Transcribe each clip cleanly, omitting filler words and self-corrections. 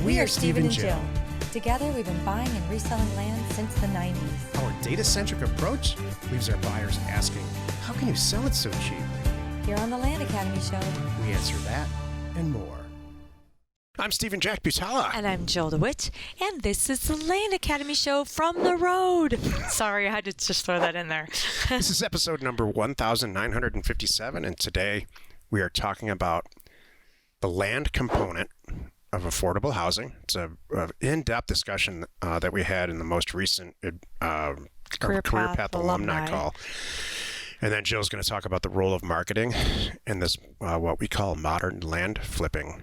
We are Steve and Jill. Together, we've been buying and reselling land since the 90s. Our data-centric approach leaves our buyers asking, how can you sell it so cheap? Here on the Land Academy Show, We answer that and more. I'm Steve and Jack Butala. And I'm Jill DeWit, and this is the Land Academy Show from the road. Sorry, I had to just throw that in there. This is episode number 1957, and today we are talking about the land component of affordable housing. It's an in-depth discussion that we had in the most recent Career Path alumni call. And then Jill's going to talk about the role of marketing in this, what we call modern land flipping,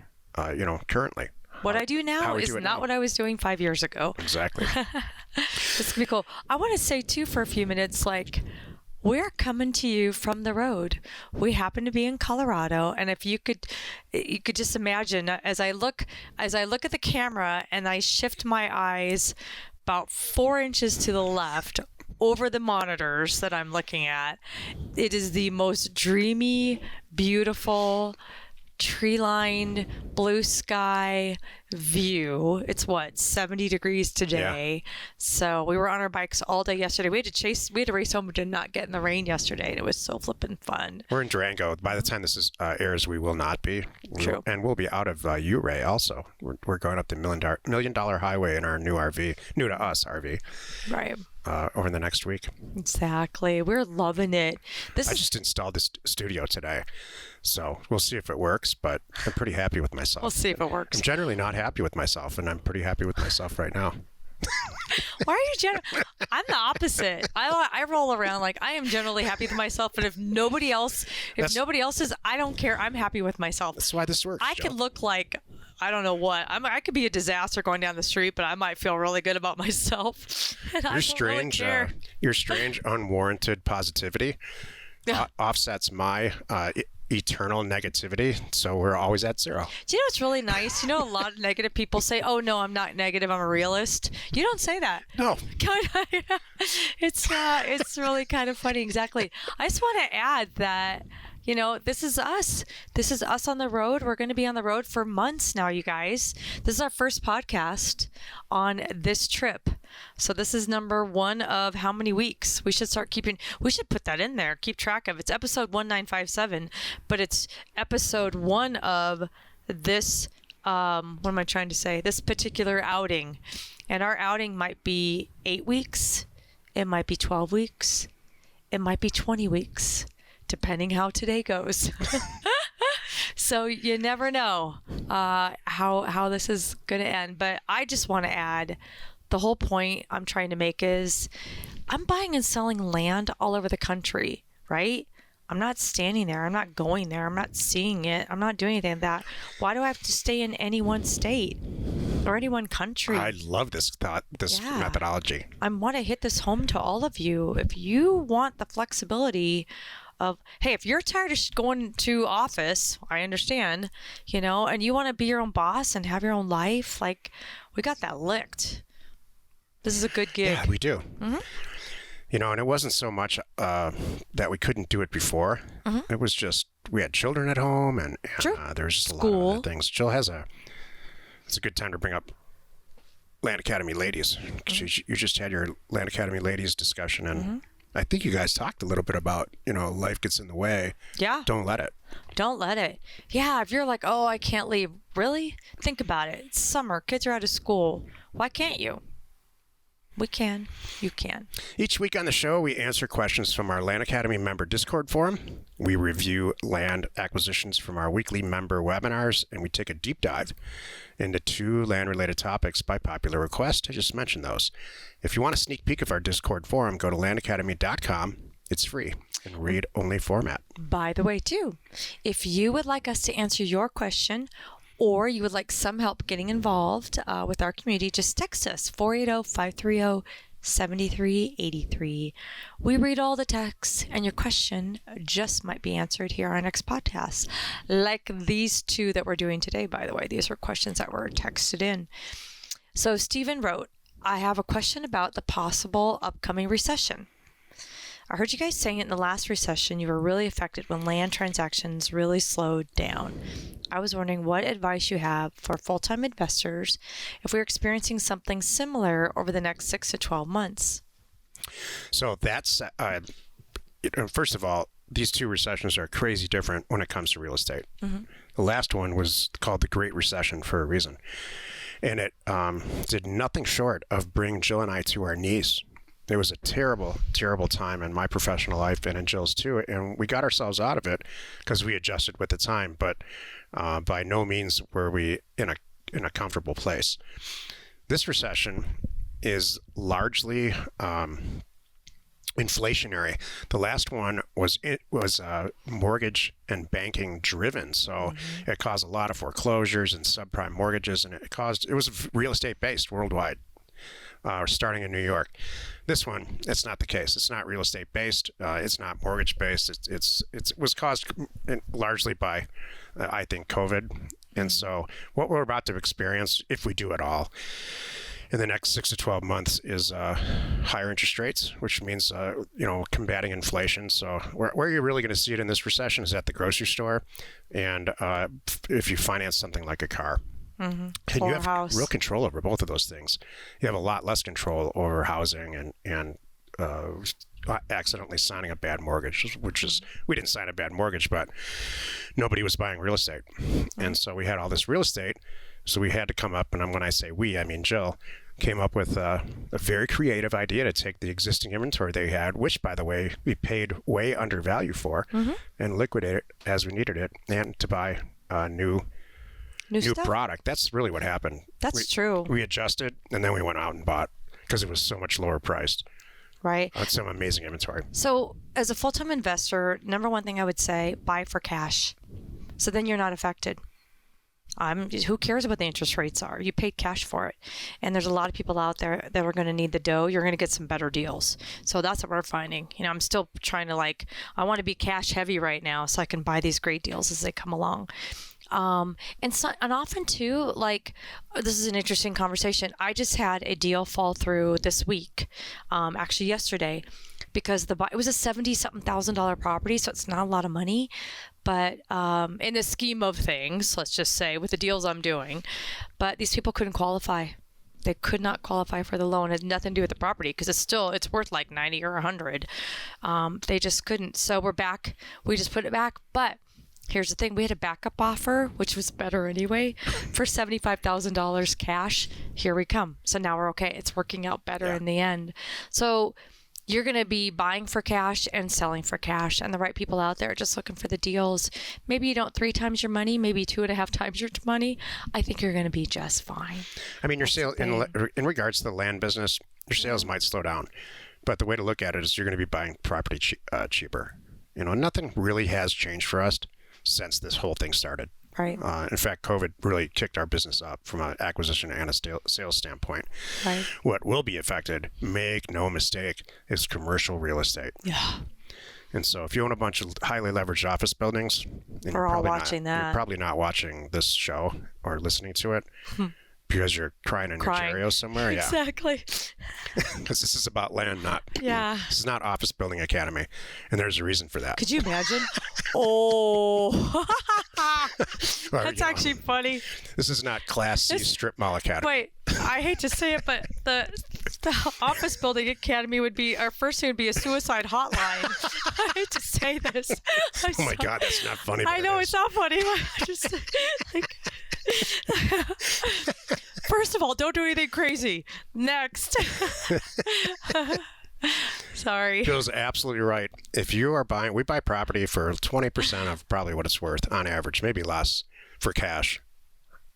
currently. What I do now is not what I was doing 5 years ago. Exactly. It's going to be cool. I want to say, too, for a few minutes, we're coming to you from the road. We happen to be in Colorado, and if you could just imagine as I look at the camera and I shift my eyes about 4 inches to the left over the monitors that I'm looking at, it is the most dreamy, beautiful, tree-lined, blue sky view. It's 70 degrees today. Yeah. So we were on our bikes all day yesterday. We had to race home. We did not get in the rain yesterday, and it was so flippin' fun. We're in Durango. By the time this airs, we will not be. True. And we'll be out of Ouray also. We're going up the $1 million highway in our new RV, new to us RV. Right. Over the next week. Exactly. We're loving it. I just installed this studio today, so we'll see if it works, but I'm pretty happy with myself. We'll see if it works. I'm generally not happy with myself, and I'm pretty happy with myself right now. Why are you I'm the opposite. I roll around like I am generally happy with myself, but if nobody else is, I don't care. I'm happy with myself. That's why this works. I could look like I don't know what. I could be a disaster going down the street, but I might feel really good about myself. Your strange, unwarranted positivity offsets my eternal negativity, so we're always at zero. Do you know what's really nice? A lot of negative people say, "Oh no, I'm not negative. I'm a realist." You don't say that. No. It's really kind of funny. Exactly. I just want to add that. This is us. This is us on the road. We're going to be on the road for months now, you guys. This is our first podcast on this trip. So this is number 1 of how many weeks? We should put that in there, keep track of. It's episode 1957, but it's episode 1 of this, what am I trying to say? This particular outing. And our outing might be 8 weeks. It might be 12 weeks. It might be 20 weeks. Depending how today goes. So you never know how this is going to end. But I just want to add, the whole point I'm trying to make is I'm buying and selling land all over the country, right? I'm not standing there. I'm not going there. I'm not seeing it. I'm not doing anything like that. Why do I have to stay in any one state or any one country? I love this methodology. I want to hit this home to all of you. If you want the flexibility of, hey, if you're tired of going to office, I understand, and you want to be your own boss and have your own life, we got that licked. This is a good gig. Yeah, we do. Mm-hmm. And it wasn't so much that we couldn't do it before. Mm-hmm. It was just we had children at home, and there was just a lot of other things. Jill it's a good time to bring up Land Academy ladies. Mm-hmm. You just had your Land Academy ladies discussion, and mm-hmm. I think you guys talked a little bit about, life gets in the way. Yeah. Don't let it. Don't let it. Yeah, if you're like, oh, I can't leave. Really? Think about it. It's summer. Kids are out of school. Why can't you? We can. You can. Each week on the show, we answer questions from our Land Academy member Discord forum. We review land acquisitions from our weekly member webinars, and we take a deep dive into 2 land-related topics by popular request. I just mentioned those. If you want a sneak peek of our Discord forum, go to landacademy.com. It's free in read-only format. By the way, too, if you would like us to answer your question or you would like some help getting involved with our community, just text us, 480-530-7383. We read all the texts, and your question just might be answered here on our next podcast. Like these 2 that we're doing today, by the way. These were questions that were texted in. So Stephen wrote, I have a question about the possible upcoming recession. I heard you guys saying it in the last recession, you were really affected when land transactions really slowed down. I was wondering what advice you have for full-time investors if we're experiencing something similar over the next 6 to 12 months. So that's, first of all, these two recessions are crazy different when it comes to real estate. The last one was called the Great Recession for a reason. And it did nothing short of bring Jill and I to our knees. It was a terrible, terrible time in my professional life and in Jill's too. And we got ourselves out of it because we adjusted with the time. But by no means were we in a comfortable place. This recession is largely inflationary. The last one was mortgage and banking driven, so it caused a lot of foreclosures and subprime mortgages, and it was real estate based worldwide, starting in New York. This one, it's not the case. It's not real estate based. It's not mortgage based. It was caused largely by, I think, COVID. And so what we're about to experience, if we do at all, in the next 6 to 12 months is higher interest rates, which means, combating inflation. So where you're really going to see it in this recession is at the grocery store and if you finance something like a car. And you have house. Real control over both of those things. You have a lot less control over housing and accidentally signing a bad mortgage, which is, we didn't sign a bad mortgage, but nobody was buying real estate. And so we had all this real estate. So we had to come up, and when I say we, I mean Jill, came up with a very creative idea to take the existing inventory they had, which, by the way, we paid way under value for, and liquidate it as we needed it, and to buy new product. That's really what happened. That's true. We adjusted, and then we went out and bought because it was so much lower priced. Right. That's some amazing inventory. So as a full-time investor, number one thing I would say, buy for cash. So then you're not affected. Who cares what the interest rates are? You paid cash for it. And there's a lot of people out there that are going to need the dough. You're going to get some better deals. So that's what we're finding. I'm still trying to I want to be cash heavy right now so I can buy these great deals as they come along. And often too, this is an interesting conversation. I just had a deal fall through this week, actually yesterday, because it was a $70,000 property, so it's not a lot of money. But in the scheme of things, let's just say, with the deals I'm doing, but these people couldn't qualify. They could not qualify for the loan. It had nothing to do with the property because it's worth like 90 or 100. They just couldn't. So we're back. We just put it back. But here's the thing. We had a backup offer, which was better anyway, for $75,000 cash. Here we come. So now we're okay. It's working out better in the end. So you're going to be buying for cash and selling for cash, and the right people out there are just looking for the deals. Maybe you don't 3 times your money, maybe 2.5 times your money. I think you're going to be just fine. I mean, your sale in regards to the land business, your sales might slow down, but the way to look at it is you're going to be buying property cheaper. Nothing really has changed for us since this whole thing started. Right. In fact, COVID really kicked our business up from an acquisition and a sales standpoint. Right. What will be affected, make no mistake, is commercial real estate. Yeah. And so if you own a bunch of highly leveraged office buildings, we're all watching that. You're probably not watching this show or listening to it because you're crying in your stereo somewhere. Yeah. Exactly. Because this is about land, this is not Office Building Academy. And there's a reason for that. Could you imagine? Oh, that's actually funny. This is not Class C Strip Mall Academy. Wait, I hate to say it, but the Office Building Academy would be, our first thing would be a suicide hotline. I hate to say this. Oh my God, that's not funny. I know it's not funny. Just first of all, don't do anything crazy. Next. Sorry. Jill's absolutely right. If you are buying, we buy property for 20% of probably what it's worth on average, maybe less, for cash.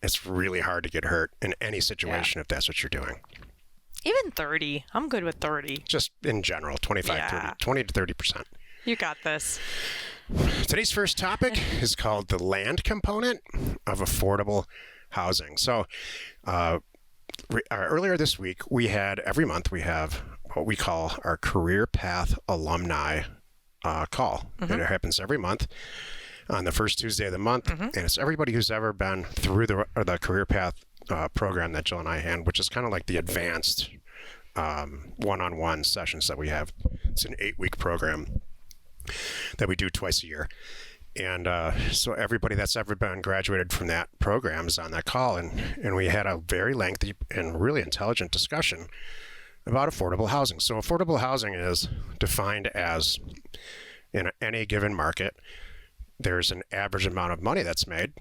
It's really hard to get hurt in any situation if that's what you're doing. Even 30. I'm good with 30. Just in general, 25, 30, 20 to 30%. You got this. Today's first topic is called the land component of affordable housing. So earlier this week, every month we have what we call our career path alumni call. And it happens every month on the first Tuesday of the month. And it's everybody who's ever been through the career path program that Jill and I had, which is kind of like the advanced one-on-one sessions that we have. It's an 8-week program that we do twice a year. And so everybody that's ever been graduated from that program is on that call. And we had a very lengthy and really intelligent discussion about affordable housing. So affordable housing is defined as, in any given market, there's an average amount of money that's made.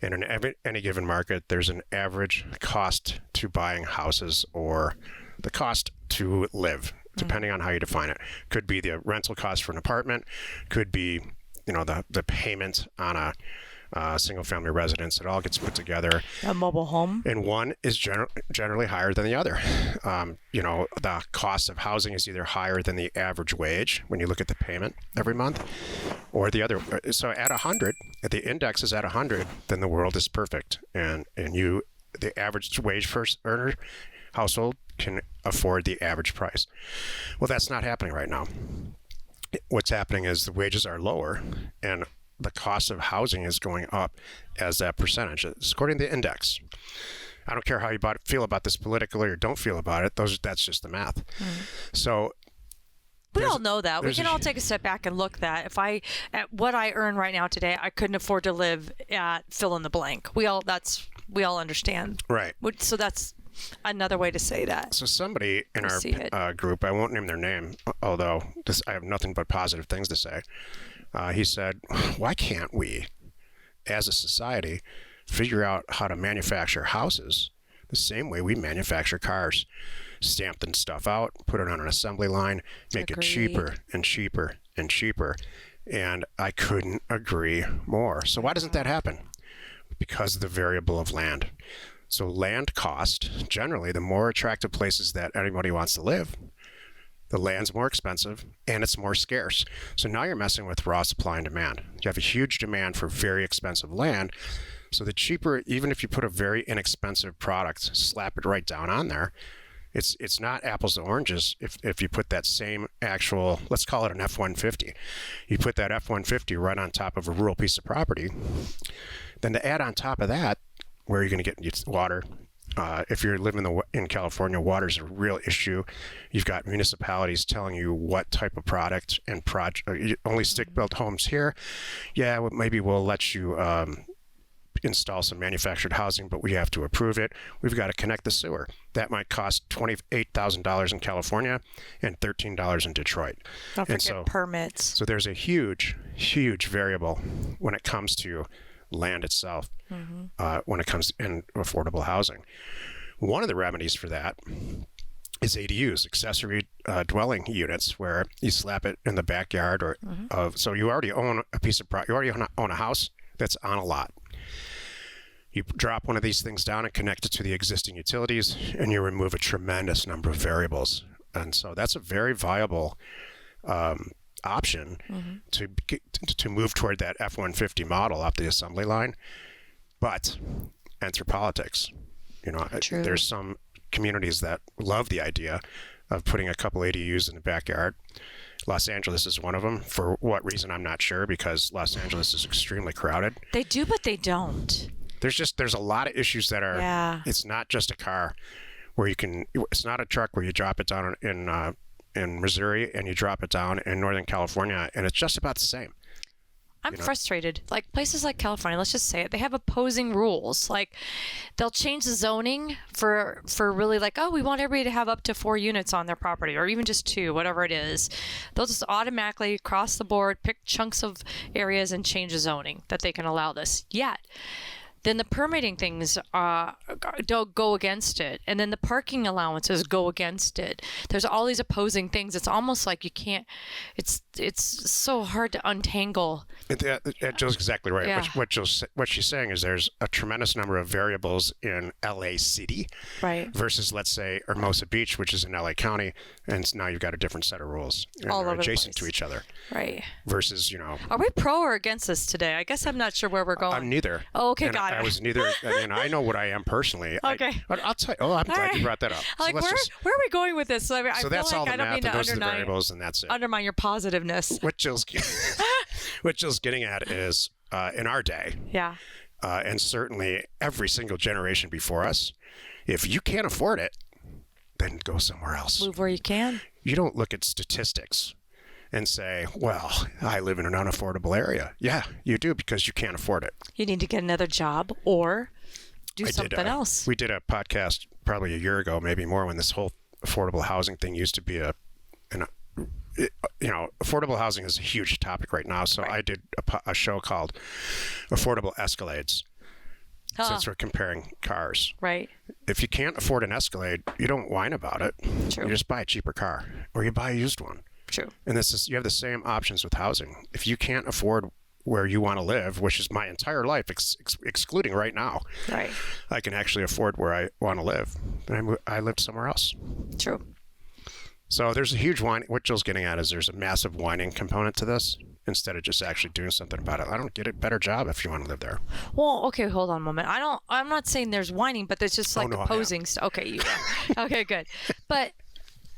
And in any given market, there's an average cost to buying houses, or the cost to live, depending on how you define it. Could be the rental cost for an apartment, could be the payment on a single family residence. It all gets put together. A mobile home. And one is generally higher than the other. The cost of housing is either higher than the average wage when you look at the payment every month, or the other. So at 100, if the index is at 100, then the world is perfect. And the average wage first earner household can afford the average price. Well, that's not happening right now. What's happening is the wages are lower, and the cost of housing is going up as that percentage. It's according to the index. I don't care how you feel about this politically or don't feel about it. That's just the math. So we all know that. We can all take a step back and look at what I earn right now today, I couldn't afford to live at fill in the blank. We all understand. Right. So that's another way to say that. So somebody in our group, I won't name their name, although I have nothing but positive things to say. He said, why can't we, as a society, figure out how to manufacture houses the same way we manufacture cars? Stamp the stuff out, put it on an assembly line, make it cheaper and cheaper and cheaper. And I couldn't agree more. So why doesn't that happen? Because of the variable of land. So land cost, generally, the more attractive places that anybody wants to live, the land's more expensive and it's more scarce. So now you're messing with raw supply and demand. You have a huge demand for very expensive land. So the cheaper, even if you put a very inexpensive product, slap it right down on there, it's not apples to oranges if you put that same actual, let's call it an F-150. You put that F-150 right on top of a rural piece of property. Then to add on top of that, where you're going to get water. If you're living in California, water is a real issue. You've got municipalities telling you what type of product and only stick-built homes here. Yeah, well, maybe we'll let you install some manufactured housing, but we have to approve it. We've got to connect the sewer. That might cost $28,000 in California and $13 in Detroit. Don't forget permits. So there's a huge, huge variable when it comes to land itself, when it comes in affordable housing. One of the remedies for that is ADUs, accessory dwelling units, where you slap it in the backyard so you already own a piece of property, you already own a house that's on a lot. You drop one of these things down and connect it to the existing utilities, and you remove a tremendous number of variables. And so that's a very viable option to move toward that F-150 model off the assembly line. But enter politics. There's some communities that love the idea of putting a couple ADUs in the backyard. Los Angeles is one of them. For what reason, I'm not sure, because Los Angeles is extremely crowded. They do, but they don't. There's a lot of issues that are, it's not just a car where it's not a truck where you drop it down in Missouri and you drop it down in Northern California, and it's just about the same. I'm frustrated. Like places like California, let's just say it, they have opposing rules. Like they'll change the zoning for really like, oh, we want everybody to have up to 4 units on their property, or even just 2, whatever it is. They'll just automatically across the board pick chunks of areas and change the zoning that they can allow this. Yet then the permitting things don't go against it, and then the parking allowances go against it. There's all these opposing things. It's almost like you can't. It's so hard to untangle. Jill's exactly right. Yeah. What she's saying is there's a tremendous number of variables in LA City, right, versus let's say Hermosa Beach, which is in LA County, and now you've got a different set of rules, and all they're over adjacent to each other. Right. Versus Are we pro or against this today? I guess I'm not sure where we're going. I'm neither. Oh, okay, got it. I was neither. I know what I am personally. Okay. But I'll tell you. Oh, I'm glad you brought that up. Like, where are we going with this? So, I feel that's like all the I don't math, mean to and those are the variables, and that's it. Undermine your positiveness. What Jill's getting at is in our day, and certainly every single generation before us, if you can't afford it, then go somewhere else. Move where you can. You don't look at statistics and say, well, I live in an unaffordable area. Yeah, you do, because you can't afford it. You need to get another job or do something else. We did a podcast probably a year ago, maybe more, when this whole affordable housing thing used to be affordable housing is a huge topic right now. So I did a show called Affordable Escalades. Since we're comparing cars. Right. If you can't afford an Escalade, you don't whine about it. True. You just buy a cheaper car, or you buy a used one. True. And you have the same options with housing. If you can't afford where you want to live, which is my entire life, excluding right now, right, I can actually afford where I want to live. And I lived somewhere else. True. So there's a huge whine. What Jill's getting at is there's a massive whining component to this, instead of just actually doing something about it. I don't get a better job if you want to live there. Well, okay, hold on a moment. I'm not saying there's whining, but there's just like opposing stuff. Okay, you are. Okay, good. But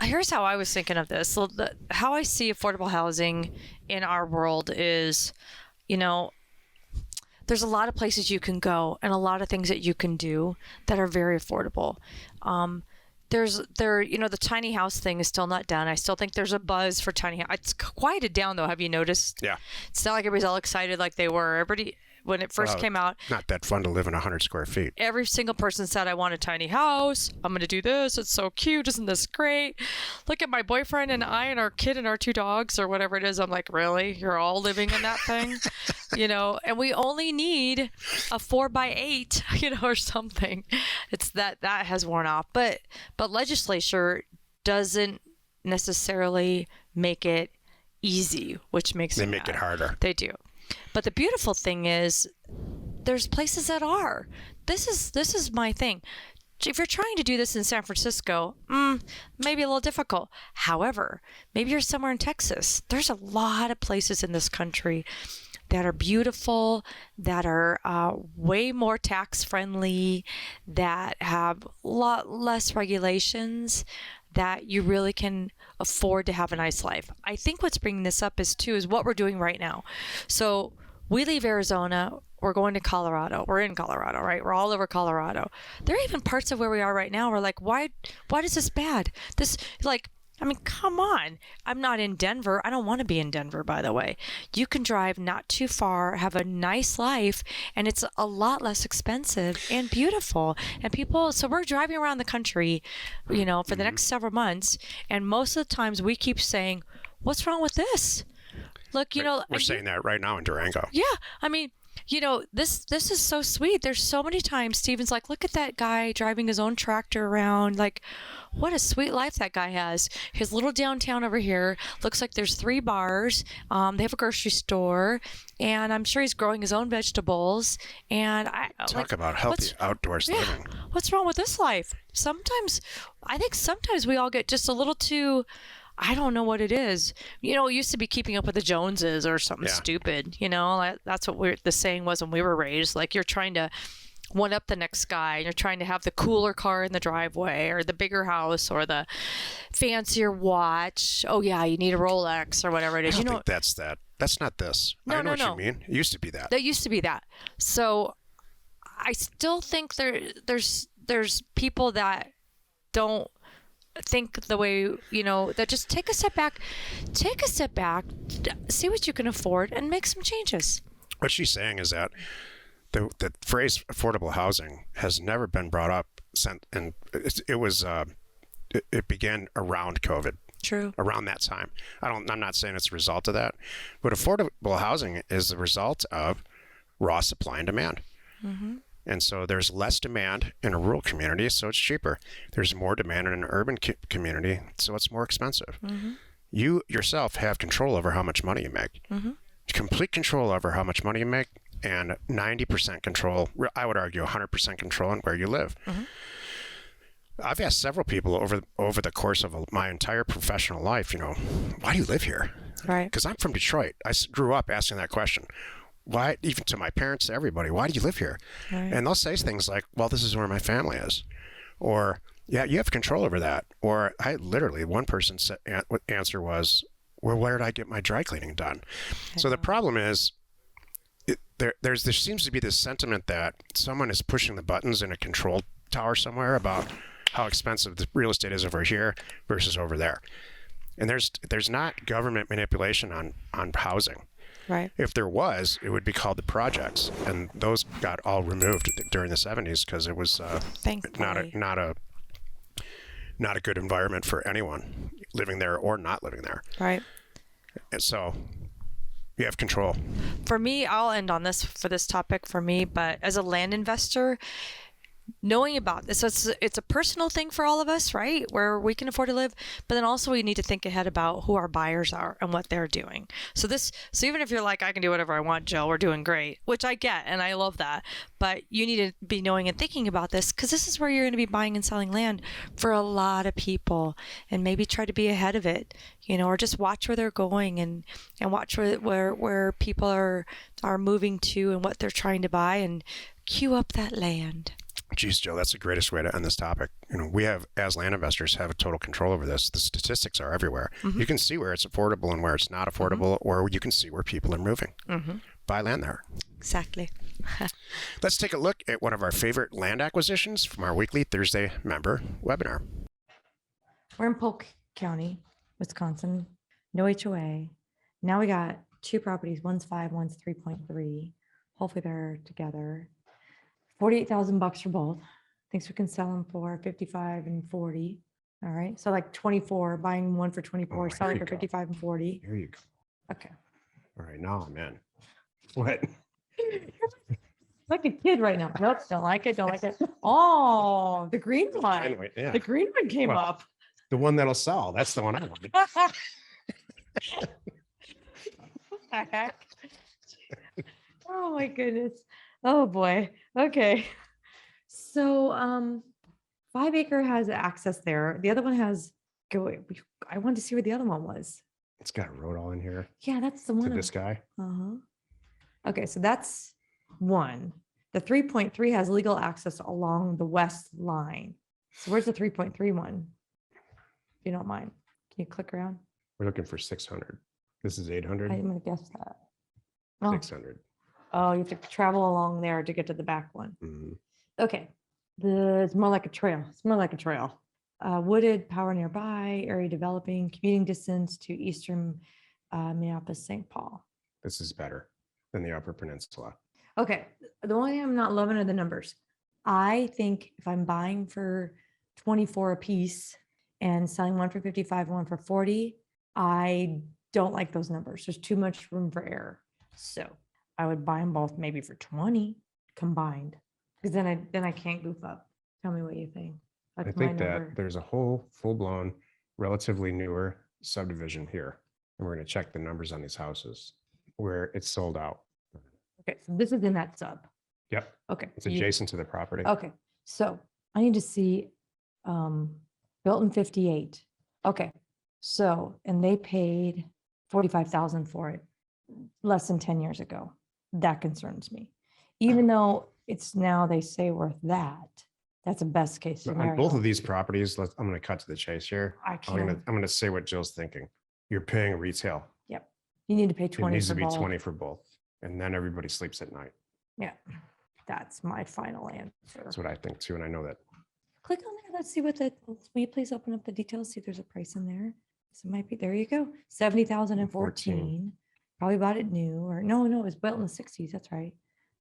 here's how I was thinking of this. So how I see affordable housing in our world is, there's a lot of places you can go and a lot of things that you can do that are very affordable. The tiny house thing is still not done. I still think there's a buzz for tiny house. It's quieted down though. Have you noticed? Yeah. It's not like everybody's all excited like they were. Everybody, when it first came out. Not that fun to live in 100 square feet. Every single person said, I want a tiny house. I'm going to do this. It's so cute. Isn't this great? Look at my boyfriend and I and our kid and our 2 dogs or whatever it is. I'm like, really? You're all living in that thing? And we only need a 4x8, or something. It's that has worn off. But legislature doesn't necessarily make it easy, which makes They make it harder. They do. But the beautiful thing is there's places that are. This is my thing. If you're trying to do this in San Francisco, maybe a little difficult. However, maybe you're somewhere in Texas. There's a lot of places in this country that are beautiful, that are way more tax friendly, that have a lot less regulations, that you really can afford to have a nice life. I think what's bringing this up is what we're doing right now. So we leave Arizona, we're going to Colorado. We're in Colorado, right? We're all over Colorado. There are even parts of where we are right now. We're like, why is this bad? Come on. I'm not in Denver. I don't want to be in Denver, by the way. You can drive not too far, have a nice life, and it's a lot less expensive and beautiful. And so we're driving around the country, for the next several months, and most of the times we keep saying, what's wrong with this? Look, we're saying that right now in Durango. Yeah. This is so sweet. There's so many times Steven's like, look at that guy driving his own tractor around. Like, what a sweet life that guy has. His little downtown over here looks like there's 3 bars. They have a grocery store, and I'm sure he's growing his own vegetables. And Talk about healthy outdoors living. What's wrong with this life? I think sometimes we all get just a little too. I don't know what it is. It used to be keeping up with the Joneses or something stupid. That's what the saying was when we were raised. Like, you're trying to one up the next guy, and you're trying to have the cooler car in the driveway, or the bigger house, or the fancier watch. Oh yeah, you need a Rolex or whatever it is. I don't think that's that. That's not this. I know what you mean. It used to be that. That used to be that. So I still think there's people that don't think the way, that just take a step back, see what you can afford, and make some changes. What she's saying is that the phrase affordable housing has never been brought up since, and it began around COVID. True. Around that time. I'm not saying it's a result of that, but affordable housing is the result of raw supply and demand. Mm-hmm. And so there's less demand in a rural community, so it's cheaper. There's more demand in an urban community, so it's more expensive. Mm-hmm. You yourself have control over how much money you make. Mm-hmm. Complete control over how much money you make, and 90% control, I would argue 100% control on where you live. Mm-hmm. I've asked several people over the course of my entire professional life, why do you live here? Right. Because I'm from Detroit. I grew up asking that question. Why, even to my parents, to everybody, why do you live here? Right. And they'll say things like, well, this is where my family is. Or, yeah, you have control over that. Or one person's answer was, well, where did I get my dry cleaning done? So the problem is, there seems to be this sentiment that someone is pushing the buttons in a control tower somewhere about how expensive the real estate is over here versus over there. And there's not government manipulation on housing. Right. If there was, it would be called the projects, and those got all removed during the 70s because it was not a good environment for anyone living there or not living there. Right. And so you have control. For me, I'll end on this for this topic for me, but as a land investor, knowing about this, so it's a personal thing for all of us, right? Where we can afford to live, but then also we need to think ahead about who our buyers are and what they're doing. So even if you're like, I can do whatever I want, Jill, we're doing great, which I get, and I love that. But you need to be knowing and thinking about this, because this is where you're going to be buying and selling land for a lot of people, and maybe try to be ahead of it, or just watch where they're going and watch where people are moving to and what they're trying to buy, and queue up that land. Geez, Joe, that's the greatest way to end this topic. We have, as land investors, have a total control over this. The statistics are everywhere. You can see where it's affordable and where it's not affordable, or you can see where people are moving. Buy land there. Exactly. Let's take a look at one of our favorite land acquisitions from our weekly Thursday member webinar. We're in Polk County, Wisconsin. No HOA. Now we got 2 properties. One's 5, one's 3.3. Hopefully they're together. $48,000 for both. Thinks we can sell them for 55 and 40. All right. So like 24, buying one for 24, selling for 55 and 40. Here you go. Okay. All right, now I'm in. What? Like a kid right now. Nope. Don't like it. Don't like it. Oh, the green one. Anyway, yeah. The green one came up. The one that'll sell. That's the one I wanted. What the heck? Oh my goodness. Oh boy. Okay. So 5 acre has access there. The other one has I wanted to see where the other one was. It's got a road all in here. Yeah, that's the one. To this guy. Okay, so that's one. The 3.3 has legal access along the west line. So where's the 3.3 one? If you don't mind. Can you click around? We're looking for 600. This is 800. I'm gonna guess that. Oh. 600. Oh, you have to travel along there to get to the back one. Okay. It's more like a trail. It's more like a trail. Wooded, power nearby, area developing, commuting distance to eastern Minneapolis, St. Paul. This is better than the Upper Peninsula. Okay. The only thing I'm not loving are the numbers. I think if I'm buying for 24 a piece and selling one for 55, one for 40, I don't like those numbers. There's too much room for error. So I would buy them both maybe for 20 combined, because then I can't goof up. Tell me what you think. That's I think that there's a whole full-blown, relatively newer subdivision here, and we're going to check the numbers on these houses where it's sold out. Okay, so this is in that sub. Yep. Okay. It's adjacent to the property. Okay, so I need to see built in 58. Okay, so and they paid 45,000 for it less than 10 years ago. That concerns me. Even though it's now they say worth that, that's a best case scenario. On both of these properties, I'm going to cut to the chase here. I'm going to say what Jill's thinking. You're paying retail. Yep. You need to pay 20 It needs for to be both. 20 for both. And then everybody sleeps at night. Yeah. That's my final answer. That's what I think too. And I know that. Click on there. Let's see what will you please open up the details? See if there's a price in there. So it might be, there you go. 70,014. Probably bought it new, or no, it was built in the 60s. That's right.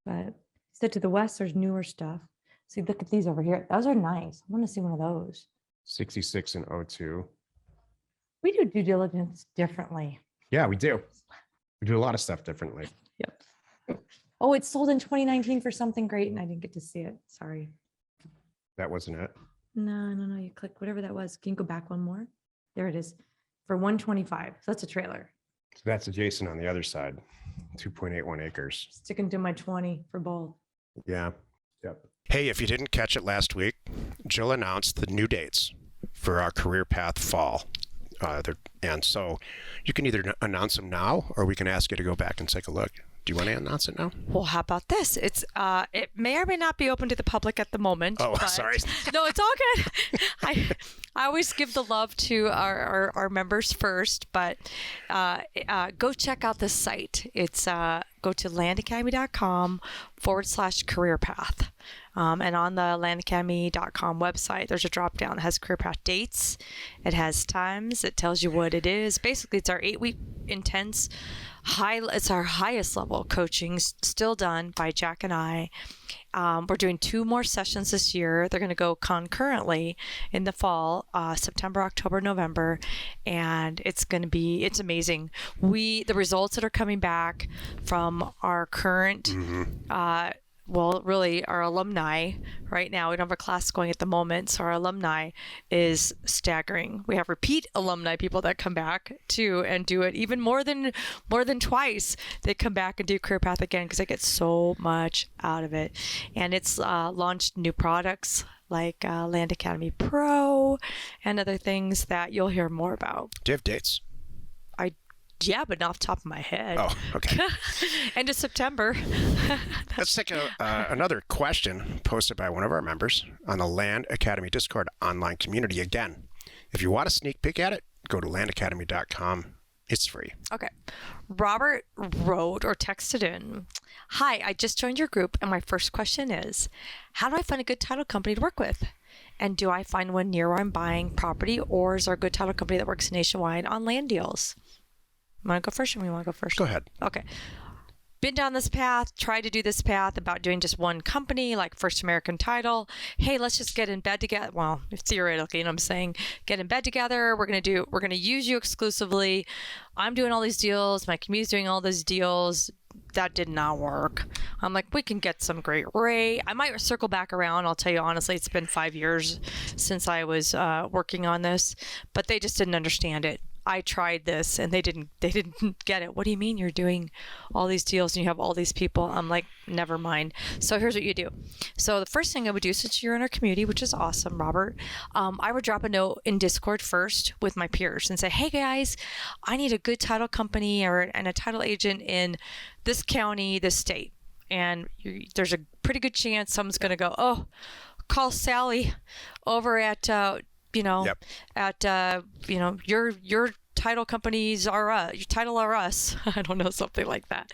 But said to the west, there's newer stuff. See, look at these over here. Those are nice. I want to see one of those. 66 and 02. We do due diligence differently. Yeah, we do. We do a lot of stuff differently. Yep. Oh, it's sold in 2019 for something great, and I didn't get to see it. Sorry. That wasn't it. No. You click whatever that was. Can you go back one more? There it is. For 125. So that's a trailer. So that's adjacent on the other side. 2.81 acres. Sticking to my 20 for both. Yeah. Yep. Hey, if you didn't catch it last week, Jill announced the new dates for our Career Path Fall. And so you can either announce them now, or we can ask you to go back and take a look. Do you want to announce it now? Well, how about this? It may or may not be open to the public at the moment. Oh, sorry. No, it's all good. I always give the love to our members first, but go check out the site. It's go to landacademy.com/career path. And on the landacademy.com website, there's a drop down that has career path dates. It has times. It tells you what it is. Basically, it's our 8-week intense it's our highest level coaching, still done by Jack and I. We're doing 2 more sessions this year. They're going to go concurrently in the fall, September, October, November, and it's amazing. The results that are coming back from our current, really our alumni right now, we don't have a class going at the moment, so our alumni is staggering. We have repeat alumni people that come back too and do it even more than twice. They come back and do career path again because they get so much out of it. And it's launched new products like Land Academy Pro and other things that you'll hear more about. Do you have dates? Yeah, but not off the top of my head. Oh, okay. End of September. Let's take another question posted by one of our members on the Land Academy Discord online community. Again, if you want a sneak peek at it, go to landacademy.com. It's free. Okay. Robert wrote or texted in, "Hi, I just joined your group, and my first question is, how do I find a good title company to work with? And do I find one near where I'm buying property, or is there a good title company that works nationwide on land deals?" Want to go first, or we want to go first? Go ahead. Okay. Been down this path, tried to do this path about doing just one company, like First American Title. Hey, let's just get in bed together. Well, theoretically, you know what I'm saying? Get in bed together. We're going to use you exclusively. I'm doing all these deals. My community's doing all these deals. That did not work. I'm like, we can get some great rate. I might circle back around. I'll tell you honestly, it's been 5 years since I was working on this, but they just didn't understand it. I tried this and they didn't get it. What do you mean you're doing all these deals and you have all these people? I'm like, never mind. So here's what you do. So the first thing I would do, since you're in our community, which is awesome, Robert, I would drop a note in Discord first with my peers and say, hey guys, I need a good title company and a title agent in this county, this state. And there's a pretty good chance someone's going to go, oh, call Sally over at your title companies are your title are us. I don't know, something like that.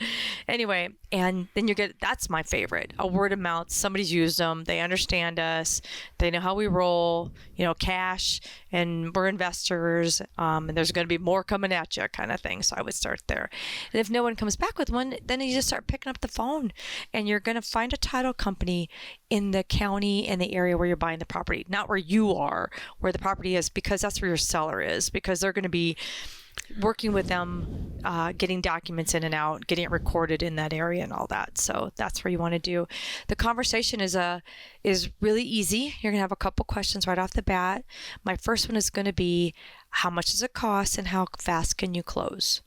Anyway, and then that's my favorite, a word of mouth. Somebody's used them. They understand us. They know how we roll, cash, and we're investors. And there's going to be more coming at you kind of thing. So I would start there. And if no one comes back with one, then you just start picking up the phone and you're going to find a title company in the county and the area where you're buying the property, not where you are, where the property is, because that's where your seller is, because they're going to be working with them, getting documents in and out, getting it recorded in that area and all that. So that's where you want to do. The conversation is really easy. You're going to have a couple questions right off the bat. My first one is going to be, how much does it cost and how fast can you close?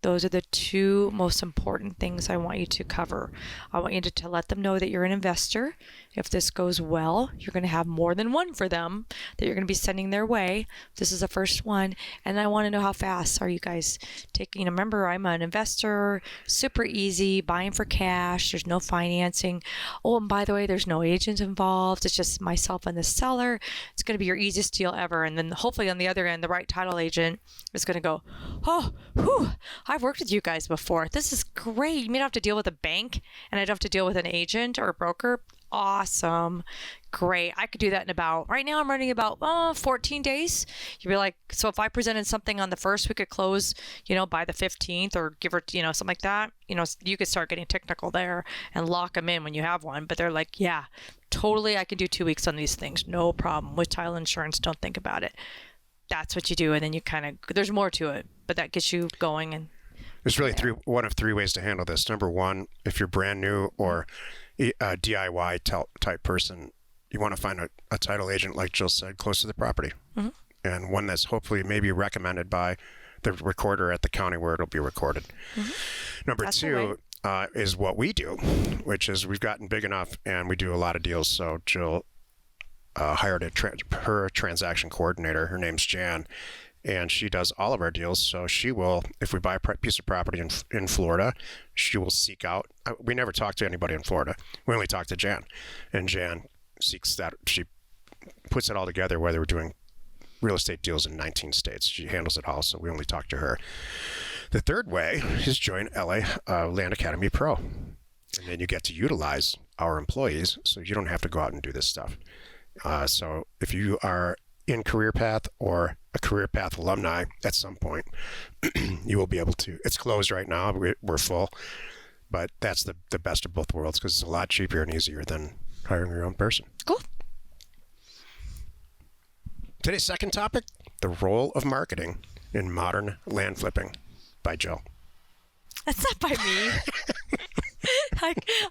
Those are the 2 most important things I want you to cover. I want you to let them know that you're an investor. If this goes well, you're going to have more than one for them that you're going to be sending their way. This is the first one. And I want to know how fast are you guys taking. Remember, I'm an investor, super easy, buying for cash. There's no financing. Oh, and by the way, there's no agent involved. It's just myself and the seller. It's going to be your easiest deal ever. And then hopefully on the other end, the right title agent is going to go, oh, whew, I've worked with you guys before. This is great. You may not have to deal with a bank and I don't have to deal with an agent or a broker. Awesome. Great. I could do that right now I'm running about 14 days. You'd be like, so if I presented something on the 1st, we could close, by the 15th or give her, something like that. You could start getting technical there and lock them in when you have one. But they're like, yeah, totally. I can do 2 weeks on these things. No problem. With title insurance, don't think about it. That's what you do. And then there's more to it, but that gets you going. And there's really one of 3 ways to handle this. Number one, if you're brand new or a DIY type person, you want to find a title agent, like Jill said, close to the property. Mm-hmm. And one that's hopefully maybe recommended by the recorder at the county where it'll be recorded. Mm-hmm. Number 2 is what we do, which is we've gotten big enough and we do a lot of deals. So Jill hired her transaction coordinator. Her name's Jan. And she does all of our deals. So she will, if we buy a piece of property in Florida, she will seek out. We never talk to anybody in Florida. We only talk to Jan. And Jan seeks that. She puts it all together, whether we're doing real estate deals in 19 states. She handles it all, so we only talk to her. The third way is join LA Land Academy Pro. And then you get to utilize our employees, so you don't have to go out and do this stuff. So if you are in Career Path or a Career Path alumni at some point, you will be able to. It's closed right now. We're full. But that's the best of both worlds because it's a lot cheaper and easier than hiring your own person. Cool. Today's second topic, the role of marketing in modern land flipping by Jill. That's not by me.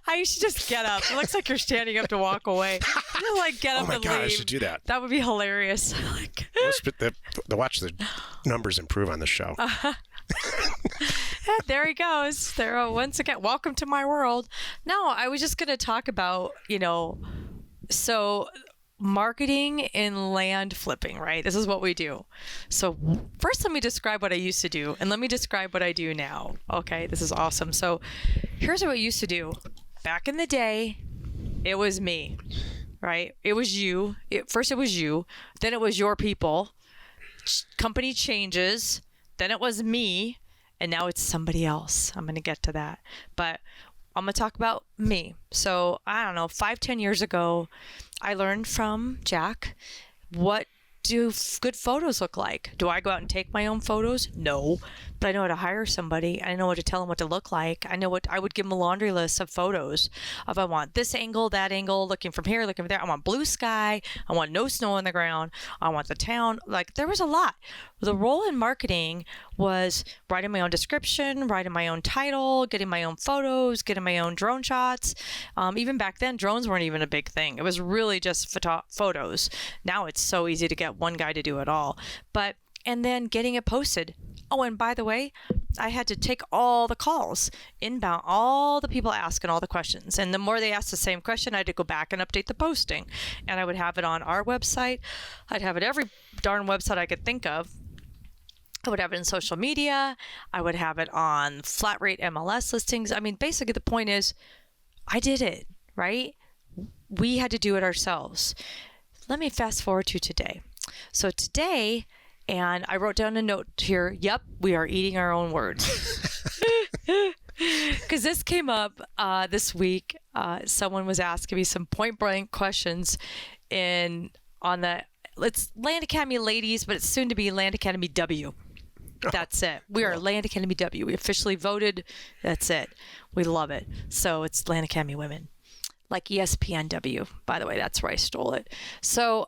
I should just get up. It looks like you're standing up to walk away. You know, like get up and leave. Oh my God, I should do that. That would be hilarious. Watch the numbers improve on the show. There he goes. There, once again, welcome to my world. No, I was just going to talk about, so marketing in land flipping, right? This is what we do. So first, let me describe what I used to do, and let me describe what I do now. Okay, this is awesome. So here's what I used to do. Back in the day, it was me, right? It was you. First, it was you. Then it was your people. Company changes. Then it was me. And now it's somebody else. I'm going to get to that. But I'm going to talk about me. So, I don't know, 5-10 years ago, I learned from Jack, what do good photos look like? Do I go out and take my own photos? No. But I know how to hire somebody. I know what to tell them what to look like. I know what I would give them a laundry list of photos. If I want this angle, that angle, looking from here, looking from there. I want blue sky. I want no snow on the ground. I want the town. Like, there was a lot. The role in marketing was writing my own description, writing my own title, getting my own photos, getting my own drone shots. Even back then, drones weren't even a big thing. It was really just photos. Now it's so easy to get one guy to do it all. And then getting it posted. Oh, and by the way, I had to take all the calls, inbound, all the people asking all the questions. And the more they asked the same question, I had to go back and update the posting. And I would have it on our website. I'd have it every darn website I could think of. I would have it in social media. I would have it on flat rate MLS listings. I mean, basically the point is, I did it, right? We had to do it ourselves. Let me fast forward to today. So today, and I wrote down a note here. Yep, we are eating our own words. Because this came up this week. Someone was asking me some point blank questions it's Land Academy Ladies, but it's soon to be Land Academy W. That's it. We are Land Academy W. We officially voted. That's it. We love it. So it's Land Academy Women. Like ESPN W, by the way. That's where I stole it. So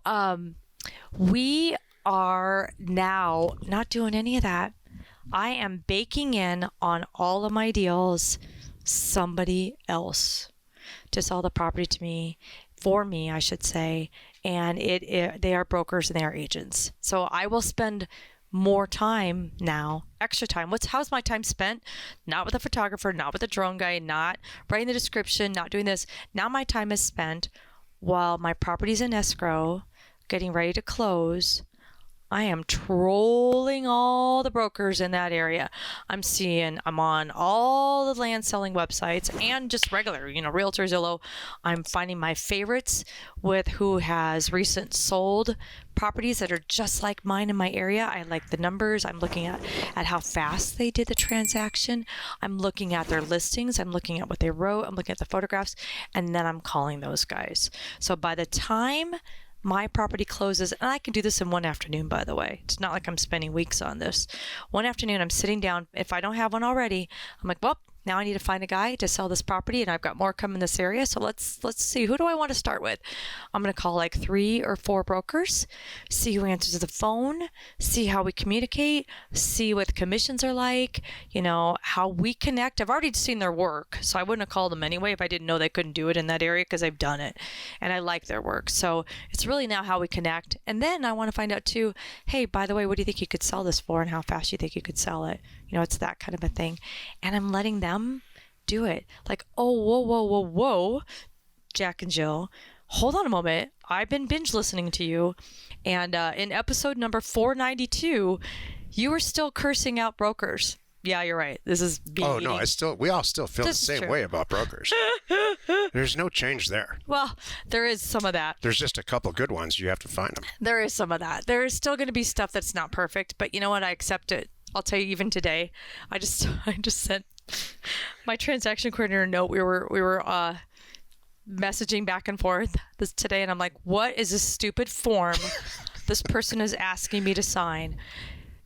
we are now not doing any of that. I am baking in on all of my deals somebody else to sell the property to me, for me, I should say. And they are brokers and they are agents. So I will spend more time now, extra time. How's my time spent? Not with a photographer, not with a drone guy, not writing the description, not doing this. Now my time is spent while my property's in escrow, getting ready to close. I am trolling all the brokers in that area. I'm on all the land selling websites and just regular, Realtor, Zillow. I'm finding my favorites with who has recent sold properties that are just like mine in my area. I like the numbers. I'm looking at how fast they did the transaction. I'm looking at their listings. I'm looking at what they wrote. I'm looking at the photographs, and then I'm calling those guys. So by the time my property closes, and I can do this in one afternoon, by the way. It's not like I'm spending weeks on this. One afternoon, I'm sitting down. If I don't have one already, I'm like, well, now I need to find a guy to sell this property, and I've got more coming in this area. So let's see, who do I want to start with? I'm going to call like 3 or 4 brokers, see who answers the phone, see how we communicate, see what the commissions are like, how we connect. I've already seen their work, so I wouldn't have called them anyway if I didn't know they couldn't do it in that area, because I've done it and I like their work. So it's really now how we connect. And then I want to find out too, hey, by the way, what do you think you could sell this for, and how fast do you think you could sell it? It's that kind of a thing. And I'm letting them do it. Like, oh, whoa, Jack and Jill, hold on a moment. I've been binge listening to you. And in episode number 492, you were still cursing out brokers. Yeah, you're right. This is me. Oh, no, we all still feel the same way about brokers. There's no change there. Well, there is some of that. There's just a couple good ones. You have to find them. There is some of that. There is still going to be stuff that's not perfect, but you know what? I accept it. I'll tell you, even today, I just sent my transaction coordinator a note. We were messaging back and forth this today, and I'm like, what is this stupid form this person is asking me to sign?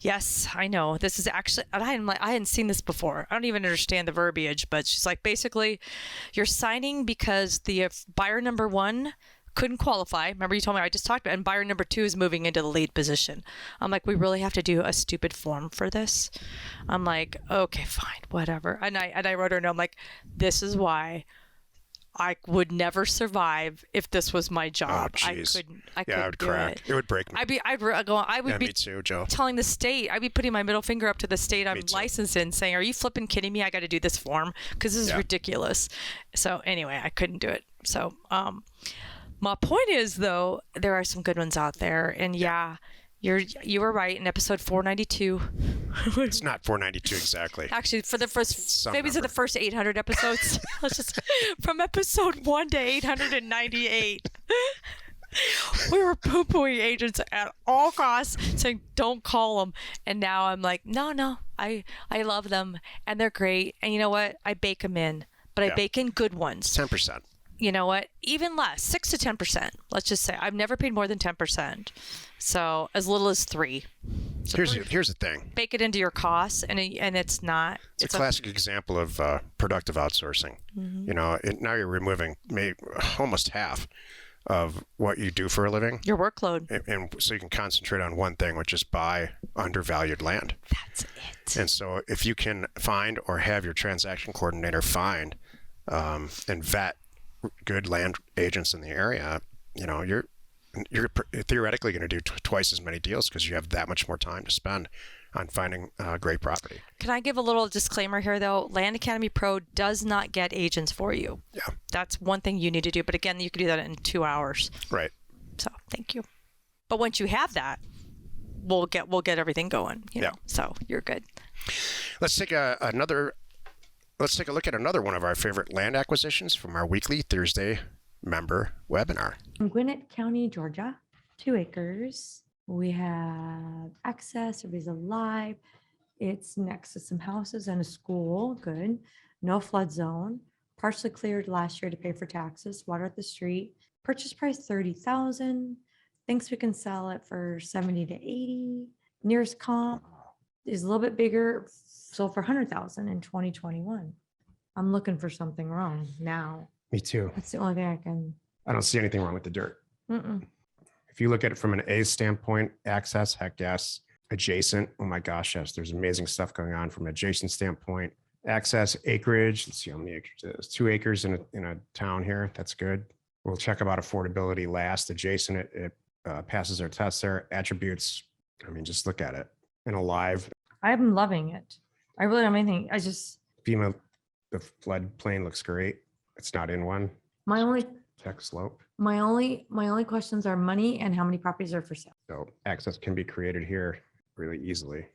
Yes, I know. This is actually, I'm like, I hadn't seen this before. I don't even understand the verbiage, but she's like, basically, you're signing because the buyer number 1 couldn't qualify. Remember you told me I just talked about it, and buyer number 2 is moving into the lead position. I'm like, we really have to do a stupid form for this? I'm like, okay, fine, whatever. And I wrote her a note. I'm like, this is why I would never survive if this was my job. Oh, jeez. I Yeah, I would crack. It would break me. I would be me too, Joe. telling the state, I'd be putting my middle finger up to the state I'm licensed in saying, are you flipping kidding me? I got to do this form because this is ridiculous. So anyway, I couldn't do it. So my point is, though, there are some good ones out there. And you were right in episode 492. It's not 492 exactly. Actually, for the first, maybe it's number. the first 800 episodes. Let's just, from episode 1 to 898. We were poo-pooing agents at all costs, saying don't call them. And now I'm like, no, I love them and they're great. And you know what? I bake them in, but I bake in good ones. 10%. You know what? Even less, 6 to 10%. Let's just say I've never paid more than 10%. So as little as 3. So Here's the thing. bake it into your costs, and it's not. It's a classic example of productive outsourcing. Mm-hmm. You know, now you're removing almost half of what you do for a living. Your workload. And so you can concentrate on one thing, which is buy undervalued land. That's it. And so if you can find or have your transaction coordinator find and vet good land agents in the area, you know, you're theoretically going to do twice as many deals because you have that much more time to spend on finding great property. Can I give a little disclaimer here, though? Land Academy Pro does not get agents for you. Yeah. That's one thing you need to do. But again, you can do that in 2 hours. Right. So thank you. But once you have that, we'll get everything going. You know? So you're good. Let's take a look at another one of our favorite land acquisitions from our weekly Thursday member webinar. In Gwinnett County, Georgia, 2 acres. We have access, everybody's alive. It's next to some houses and a school, good. No flood zone, partially cleared last year to pay for taxes, water at the street. Purchase price $30,000. Thinks we can sell it for 70 to 80. Nearest comp is a little bit bigger, sold for 100,000 in 2021. I'm looking for something wrong now. Me too. That's the only thing I don't see anything wrong with the dirt. Mm-mm. If you look at it from an A standpoint, access, heck yes. Adjacent, oh my gosh, yes. There's amazing stuff going on from an adjacent standpoint. Access, acreage. Let's see how many acres it is. 2 acres in a town here. That's good. We'll check about affordability last. Adjacent, it passes our tests there. Attributes, I mean, just look at it. And alive. I'm loving it. I really don't have anything. FEMA, the floodplain looks great. It's not in one. My only Check slope. My only questions are money and how many properties are for sale. So access can be created here really easily.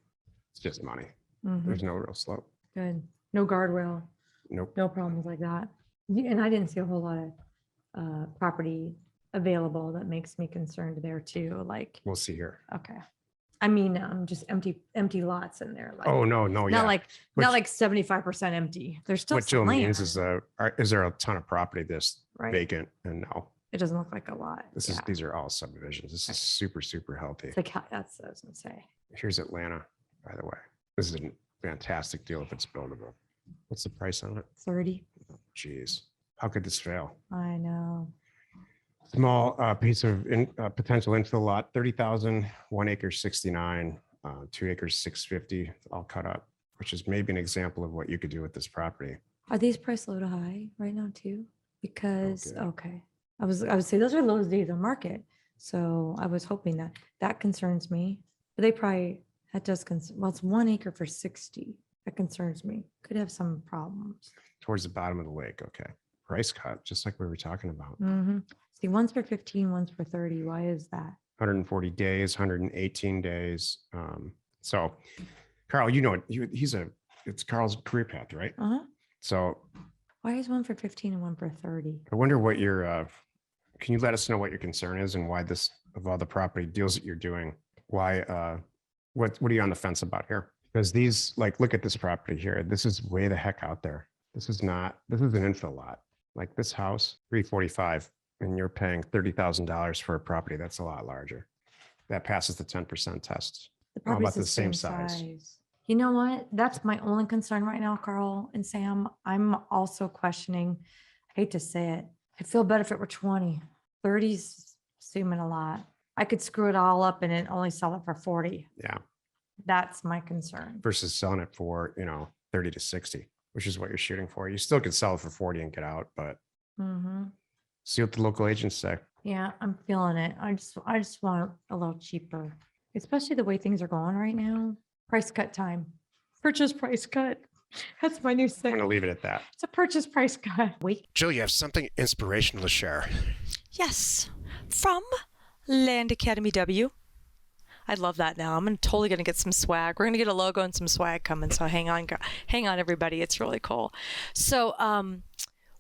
It's just money. Mhm. There's no real slope. Good. No guardrail, Nope. no problems like that. And I didn't see a whole lot of property available that makes me concerned there too. Like, We'll see here. okay. I mean, just empty lots in there. Like, Oh, no, yeah. not like Which- not like 75% empty. There's still What Jill some land. means is there a ton of property that's Right. vacant? And no, It doesn't look like a lot. Yeah. these are all subdivisions. This is super, super healthy. It's like, that's what I was gonna say. Here's Atlanta, by the way. This is a fantastic deal if it's buildable. What's the price on it? 30. Jeez. How could this fail? I know. Small piece of potential infill lot, 30,000, 1 acre, 69, 2 acres, 650, all cut up, which is maybe an example of what you could do with this property. Are these priced low to high right now too? Because, Okay. okay, I would say those are lowest days on market. So I was hoping that concerns me, but that does concern, well, it's 1 acre for 60. That concerns me. Could have some problems. Towards the bottom of the lake, okay. Price cut, just like we were talking about. Hmm. See, one's for 15, one's for 30. Why is that? 140 days, 118 days. So Carl, you know, it's Carl's career path, right? Uh-huh. So Why is one for 15 and one for 30? I wonder what can you let us know what your concern is and why this, of all the property deals that you're doing, why, what are you on the fence about here? Because these, like, look at this property here. This is way the heck out there. This is an infill lot. Like this house, 345, and you're paying $30,000 for a property that's a lot larger. That passes the 10% test. The How property's about the same size? You know what? That's my only concern right now, Carl and Sam. I'm also questioning, I hate to say it. I'd feel better if it were 20. 30's assuming a lot. I could screw it all up and then only sell it for 40. Yeah. That's my concern. Versus selling it for, 30 to 60, which is what you're shooting for. You still could sell it for 40 and get out, but see what the local agents say. Yeah, I'm feeling it. I just want a little cheaper, especially the way things are going right now. Price cut time. Purchase price cut. That's my new I'm thing. going to leave it at that. It's a purchase price cut. Wait. Jill, you have something inspirational to share. Yes, from Land Academy W. I love that now. I'm totally going to get some swag. We're going to get a logo and some swag coming. So hang on, everybody. It's really cool. So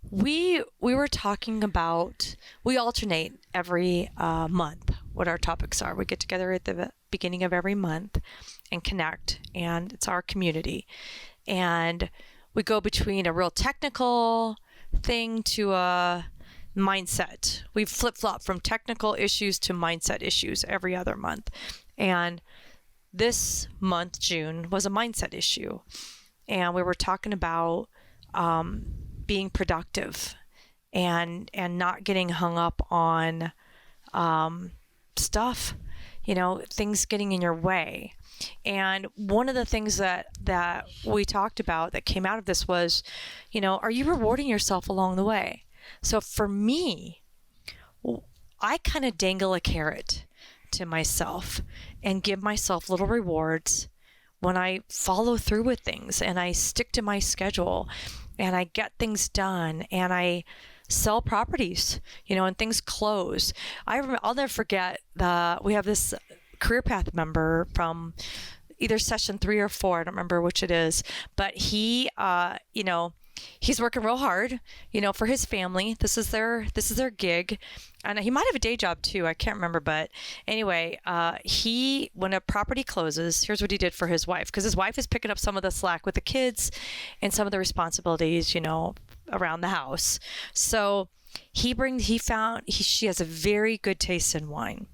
we were talking about, we alternate every month what our topics are. We get together at the beginning of every month and connect, and it's our community. And we go between a real technical thing to a mindset. We flip-flop from technical issues to mindset issues every other month. And this month, June, was a mindset issue. And we were talking about being productive and not getting hung up on stuff, things getting in your way. And one of the things that we talked about that came out of this was, are you rewarding yourself along the way? So for me, I kind of dangle a carrot to myself and give myself little rewards when I follow through with things and I stick to my schedule and I get things done and I sell properties, and things close. I'll never forget we have this career path member from either session 3 or 4. I don't remember which it is, but he, he's working real hard, for his family. This is their gig. And he might have a day job too. I can't remember. But anyway, when a property closes, here's what he did for his wife. Because his wife is picking up some of the slack with the kids and some of the responsibilities, around the house. So she has a very good taste in wine.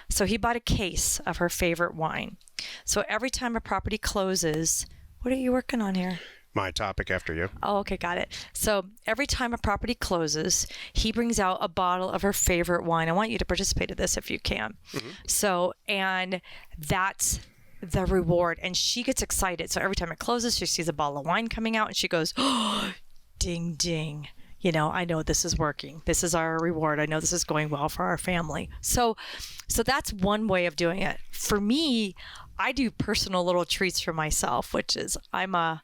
So he bought a case of her favorite wine. So every time a property closes, what are you working on here? My topic after you. Oh, okay, got it. So every time a property closes, he brings out a bottle of her favorite wine. I want you to participate in this if you can. Mm-hmm. So, and that's the reward. And she gets excited. So every time it closes, she sees a bottle of wine coming out and she goes, oh, ding, ding. I know this is working. This is our reward. I know this is going well for our family. So that's one way of doing it. For me, I do personal little treats for myself, which is I'm a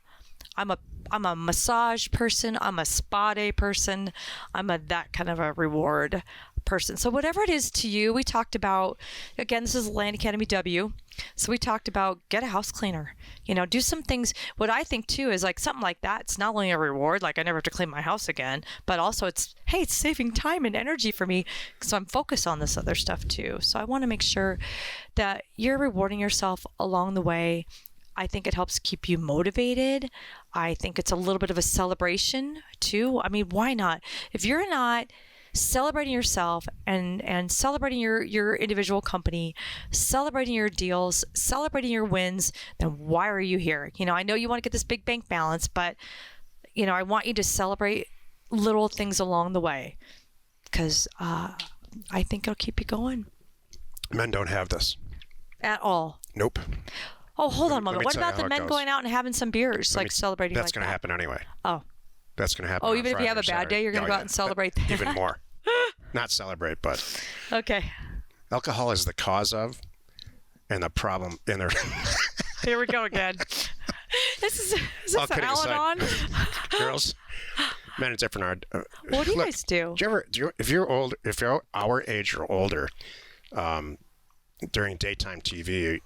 massage person. I'm a spa day person. I'm that kind of a reward person. So whatever it is to you, we talked about, again, this is Land Academy W. So we talked about get a house cleaner, do some things. What I think too is like something like that. It's not only a reward, like I never have to clean my house again, but also it's saving time and energy for me. So I'm focused on this other stuff too. So I want to make sure that you're rewarding yourself along the way. I think it helps keep you motivated. I think it's a little bit of a celebration too. I mean, why not? If you're not celebrating yourself and celebrating your individual company, celebrating your deals, celebrating your wins, then why are you here? I know you want to get this big bank balance, but I want you to celebrate little things along the way because I think it'll keep you going. Men don't have this. At all. Nope. Oh, hold on a moment. What about the men goes. going out and having some beers, celebrating that's like going to happen anyway. Oh. That's going to happen. Oh, even if Friday you have a bad Saturday. day, you're going to go out and celebrate that. Even more. Not celebrate, but. Okay. Alcohol is the cause of and the problem in their. Here we go again. Is this an Al-Anon? Girls, men, it's different. What do you guys do? If you're our age or older, during daytime TV,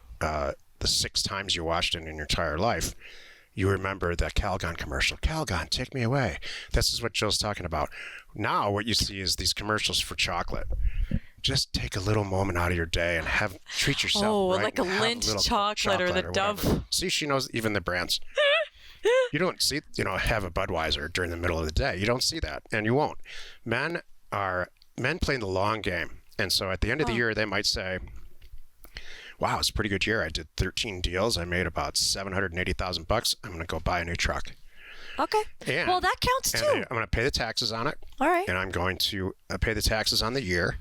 the 6 times you watched it in your entire life, you remember that Calgon commercial. Calgon, take me away. This is what Jill's talking about. Now what you see is these commercials for chocolate. Just take a little moment out of your day and treat yourself. Oh, right? like a Lindt chocolate or the Dove. See, she knows even the brands. You don't see, have a Budweiser during the middle of the day. You don't see that, and you won't. Men playing the long game, and so at the end of the year, they might say, "Wow, it's a pretty good year. I did 13 deals. I made about $780,000. I'm going to go buy a new truck." Okay. And, well, that counts too. I'm going to pay the taxes on it. All right. And I'm going to pay the taxes on the year,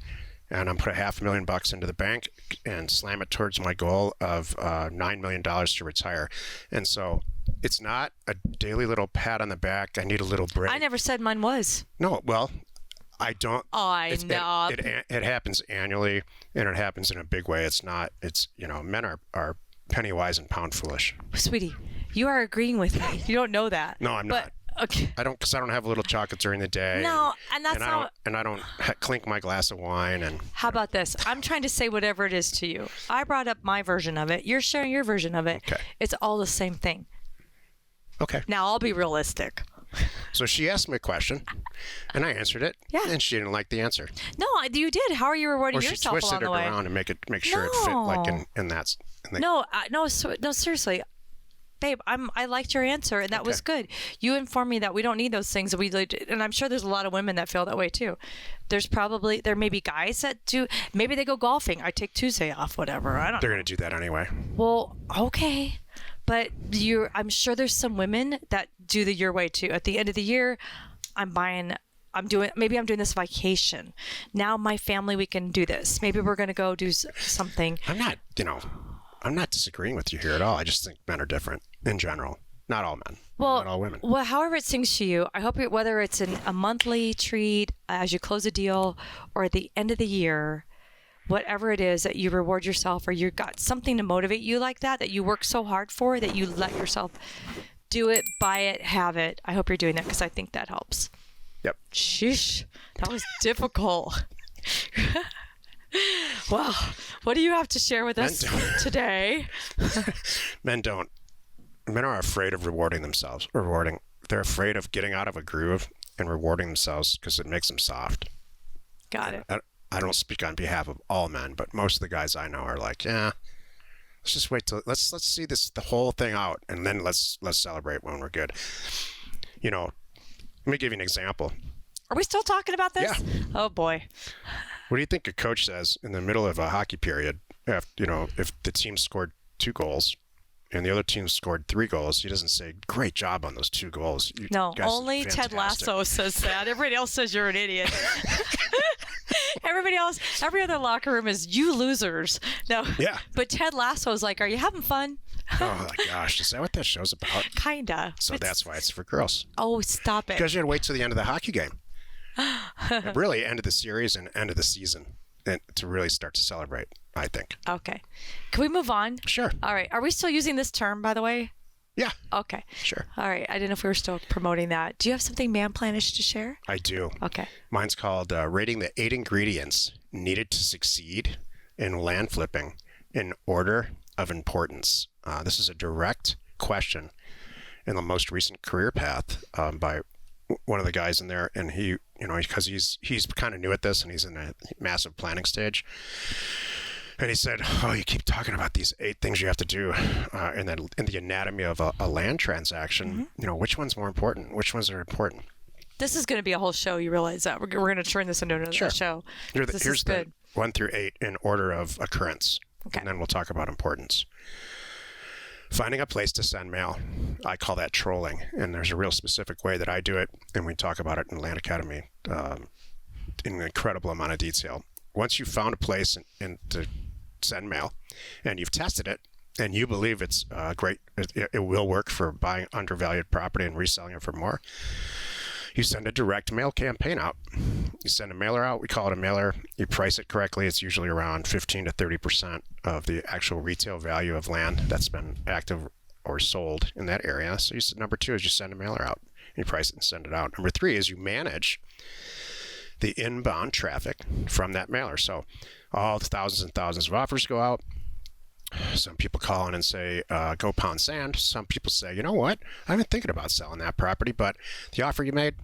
and I'm put $500,000 into the bank and slam it towards my goal of $9 million to retire. And so it's not a daily little pat on the back. I need a little break. I never said mine was. No, well, I don't. I know. It happens annually, and it happens in a big way. Men are penny wise and pound foolish. Sweetie, you are agreeing with me. You don't know that. No, I'm not. Okay. Because I don't have a little chocolate during the day. No, and that's not. I don't clink my glass of wine. And how about this? I'm trying to say whatever it is to you. I brought up my version of it. You're sharing your version of it. Okay. It's all the same thing. Okay. Now I'll be realistic. So she asked me a question, and I answered it. Yeah. And she didn't like the answer. No, you did. How are you rewarding Or she yourself twisted along the it way? around and make sure it fit like in that. No, seriously. Babe, I liked your answer, and that was good. You informed me that we don't need those things. And I'm sure there's a lot of women that feel that way too. There may be guys that do. Maybe they go golfing. I take Tuesday off, whatever. I don't. They're going to do that anyway. Well, okay, but I'm sure there's some women that do the your way too. At the end of the year, maybe I'm doing this vacation. Now my family, we can do this. Maybe we're going to go do something. I'm not disagreeing with you here at all. I just think men are different in general. Not all men. Well, not all women. Well, however it sings to you, I hope whether it's a monthly treat as you close a deal or at the end of the year, whatever it is that you reward yourself or you got something to motivate you like that you work so hard for, that you let yourself do it, buy it, have it. I hope you're doing that because I think that helps. Yep. Sheesh, that was difficult. Well, what do you have to share with us today? Men are afraid of rewarding themselves. They're afraid of getting out of a groove and rewarding themselves because it makes them soft. Got it. I don't speak on behalf of all men, but most of the guys I know are like, yeah, let's just wait till let's see the whole thing out, and then let's celebrate when we're good. Let me give you an example. Are we still talking about this? Yeah. Oh boy. What do you think a coach says in the middle of a hockey period? If the team scored 2 goals and the other team scored 3 goals, he doesn't say, "Great job on those 2 goals." No, only Ted Lasso says that. Everybody else says you're an idiot. Everybody else, every other locker room is "you losers." No. Yeah. But Ted Lasso's like, "Are you having fun?" Oh my gosh, is that what that show's about? Kinda. So that's why it's for girls. Oh, stop it. Because you had to wait till the end of the hockey game. Really, end of the series and end of the season, and to really start to celebrate, I think. Okay. Can we move on? Sure. All right. Are we still using this term, by the way? Yeah. Okay. Sure. All right. I didn't know if we were still promoting that. Do you have something man-planish to share? I do. Okay. Mine's called rating the 8 ingredients needed to succeed in land flipping in order of importance. This is a direct question in the most recent career path by one of the guys in there, and he, because he's kind of new at this and he's in a massive planning stage. And he said, "Oh, you keep talking about these 8 things you have to do in the anatomy of a land transaction. Mm-hmm. Which one's more important? Which ones are important?" This is going to be a whole show. You realize that we're going to turn this into another show. Here's the 1 through 8 in order of occurrence, okay. And then we'll talk about importance. Finding a place to send mail. I call that trolling, and there's a real specific way that I do it, and we talk about it in Land Academy in an incredible amount of detail. Once you've found a place to send mail, and you've tested it, and you believe it's great, it will work for buying undervalued property and reselling it for more, you send a direct mail campaign out. You send a mailer out. We call it a mailer. You price it correctly. It's usually around 15 to 30% of the actual retail value of land that's been active or sold in that area. So number 2 is you send a mailer out. You price it and send it out. Number 3 is you manage the inbound traffic from that mailer. So all the thousands and thousands of offers go out. Some people call in and say, go pound sand. Some people say, you know what? I've been thinking about selling that property, but the offer you made,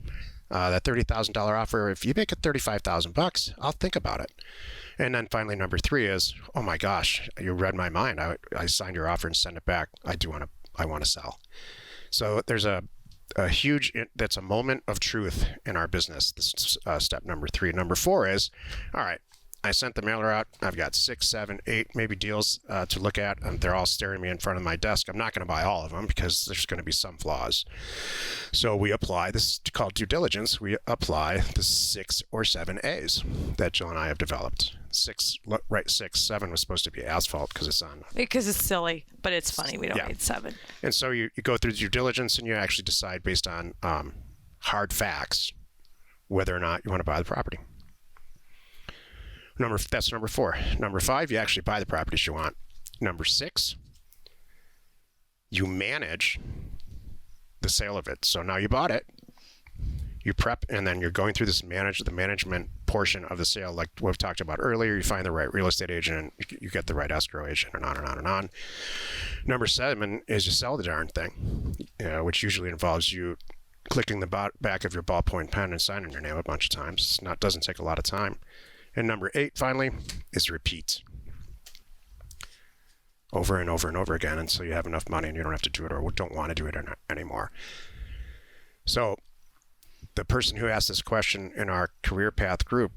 that $30,000 offer, if you make it $35,000, I'll think about it. And then finally, number 3 is, oh my gosh, you read my mind. I signed your offer and sent it back. I want to sell. So there's a huge, that's a moment of truth in our business. This is step number 3. Number 4 is, all right, I sent the mailer out. I've got 6, 7, 8 maybe deals to look at, and they're all staring me in front of my desk. I'm not going to buy all of them because there's going to be some flaws. So we apply, this is called due diligence, we apply the 6 or 7 A's that Jill and I have developed. 6, 7 was supposed to be asphalt because it's on. Because it's silly, but it's funny. We don't Yeah. need 7. And so you go through due diligence and you actually decide based on hard facts whether or not you want to buy the property. That's number 4. Number 5, you actually buy the properties you want. Number 6, you manage the sale of it. So now you bought it, you prep, and then you're going through the management portion of the sale, like we've talked about earlier. You find the right real estate agent, and you get the right escrow agent, and on and on and on. Number 7 is you sell the darn thing, which usually involves you clicking the back of your ballpoint pen and signing your name a bunch of times. Doesn't take a lot of time. And number 8, finally, is repeat. Over and over and over again until you have enough money and you don't have to do it or don't want to do it anymore. So the person who asked this question in our career path group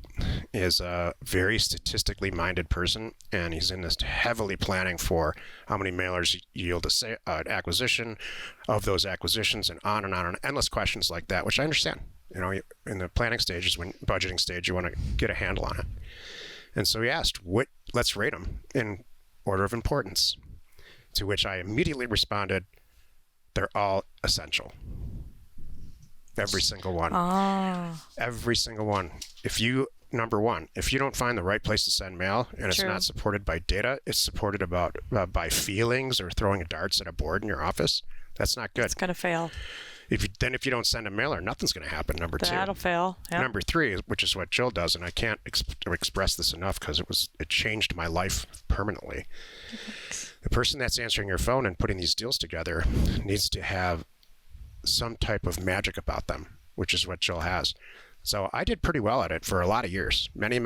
is a very statistically minded person, and he's in this heavily planning for how many mailers yield an acquisition of those acquisitions, and on, endless questions like that, which I understand. In the planning stages, when budgeting stage, you want to get a handle on it. And so he asked, let's rate them in order of importance, to which I immediately responded, they're all essential. Every single one. Every single one. Number 1, if you don't find the right place to send mail and it's not supported by data, it's supported by feelings or throwing darts at a board in your office, that's not good. It's going to fail. If you don't send a mailer, nothing's going to happen. Number 2. That'll fail. Yep. Number 3, which is what Jill does, and I can't express this enough because it changed my life permanently. The person that's answering your phone and putting these deals together needs to have some type of magic about them, which is what Jill has. So I did pretty well at it for a lot of years, many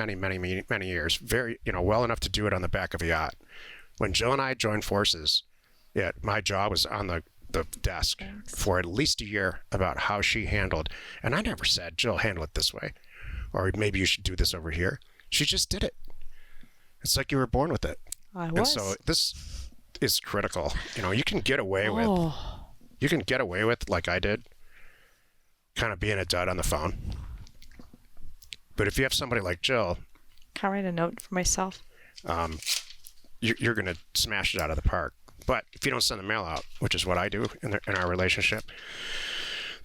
years, very, well enough to do it on the back of a yacht. When Jill and I joined forces, my job was on the desk for at least a year about how she handled, and I never said, Jill, handle it this way, or maybe you should do this over here. She just did it. It's like you were born with it. I was. And so this is critical. You can get away with, like I did, kind of being a dud on the phone. But if you have somebody like Jill, can I write a note for myself? You're going to smash it out of the park. But if you don't send the mail out, which is what I do in our relationship,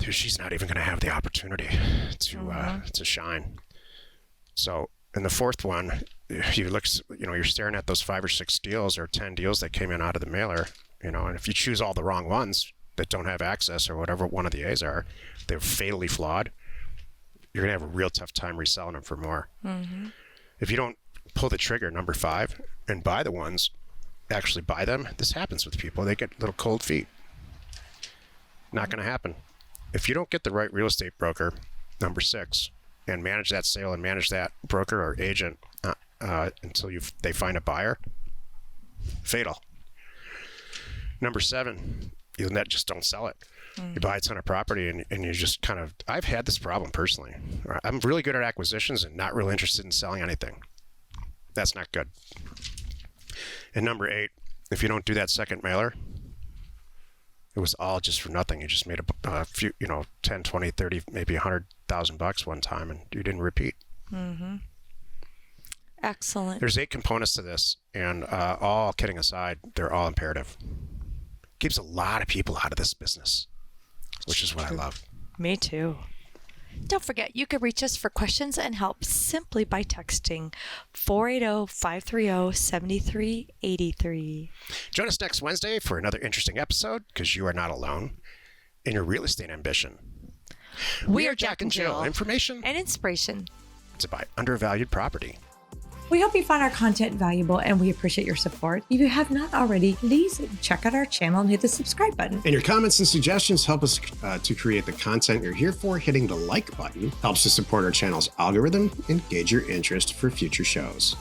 she's not even going to have the opportunity to shine. So in the 4th one, you're staring at those 5 or 6 deals or 10 deals that came in out of the mailer, and if you choose all the wrong ones that don't have access or whatever one of the A's are, they're fatally flawed, you're going to have a real tough time reselling them for more. Mm-hmm. If you don't pull the trigger, number 5, and buy the ones, actually buy them, this happens with people. They get little cold feet. Not going to happen. If you don't get the right real estate broker, number 6, and manage that sale and manage that broker or agent until they find a buyer, fatal. Number 7, you just don't sell it. You buy a ton of property and you just I've had this problem personally. I'm really good at acquisitions and not really interested in selling anything. That's not good. And number 8, if you don't do that second mailer, it was all just for nothing. You just made a few, 10, 20, 30, maybe $100,000 one time, and you didn't repeat. Mm-hmm. Excellent. There's 8 components to this, and all kidding aside, they're all imperative. Keeps a lot of people out of this business, which is what I love. Me too. Don't forget, you can reach us for questions and help simply by texting 480-530-7383. Join us next Wednesday for another interesting episode, because you are not alone in your real estate ambition. We are Jack and Jill. Information and inspiration to buy undervalued property. We hope you found our content valuable and we appreciate your support. If you have not already, please check out our channel and hit the subscribe button. And your comments and suggestions help us to create the content you're here for. Hitting the like button helps to support our channel's algorithm and gauge your interest for future shows.